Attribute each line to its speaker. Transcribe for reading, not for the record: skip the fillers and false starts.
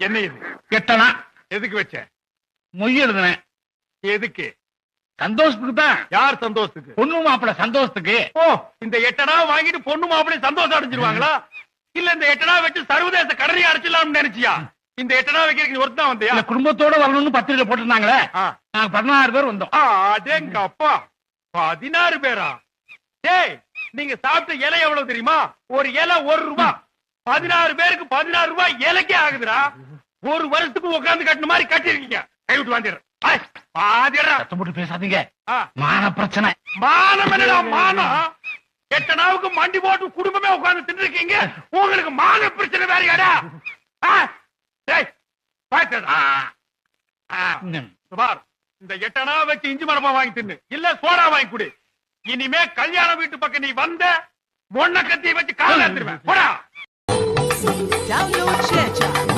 Speaker 1: என்ன இது?
Speaker 2: எட்டனா
Speaker 1: எதுக்கு வச்ச?
Speaker 2: மொய் எழுதுனேன்.
Speaker 1: எதுக்கு?
Speaker 2: சந்தோஷத்துக்கு தான்.
Speaker 1: யார் சந்தோஷத்துக்கு?
Speaker 2: பொண்ணு மாப்பிள்ள சந்தோஷத்துக்கு.
Speaker 1: ஓ, இந்த 8 அணா வாங்கிட்டு பொண்ணு மாப்பிள்ளை சந்தோஷம் அடைஞ்சிருவாங்களா? இல்ல இந்த 8 அணா வச்சு சர்வதேச கடனை அடைச்சிடலாம்னு நினைச்சியா? இந்த 8 அணா வைக்கிறதுக்கு ஒருத்தன் வந்தியா?
Speaker 2: இல்ல, குடும்பத்தோட வரணும்னு பத்திரிகை போட்டிருந்தாங்களே, நாங்க 16 பேர் வந்தோம்.
Speaker 1: அடேங்க அப்பா, 16 பேரா? டேய், நீங்க சாப்பிட்ட இலை எவ்வளவு தெரியுமா? ஒரு இலை 1 ரூபாய். 16 பேருக்கு 16 ரூபாய் இலைக்கே ஆகுதுடா. ஒரு வருஷத்துக்கு உட்கார்ந்து கட்டின மாதிரி கட்டிருக்கீங்க. கை விட்டு வாண்டிடுறேன்.
Speaker 2: சத்தம் போட்டு பேசாதீங்க, மான பிரச்சனை.
Speaker 1: மானம் என்னடா மானம்? 8 நாவுக்கு மண்டி போட்டு குடும்பமே உட்கார்ந்து தின்னுருக்கீங்க. உங்களுக்கு மான பிரச்சனை வேறையாடா? சுபார், இந்த 8 அணா வச்சு இஞ்சி மரமா வாங்கி தின்னு, இல்ல சோடா வாங்கி குடு. இனிமே கல்யாண வீட்டு பக்கம் நீ வந்த மொன்ன கத்தியை வச்சு கால எடுத்துருவேன். போடா.
Speaker 3: Download Share Chat.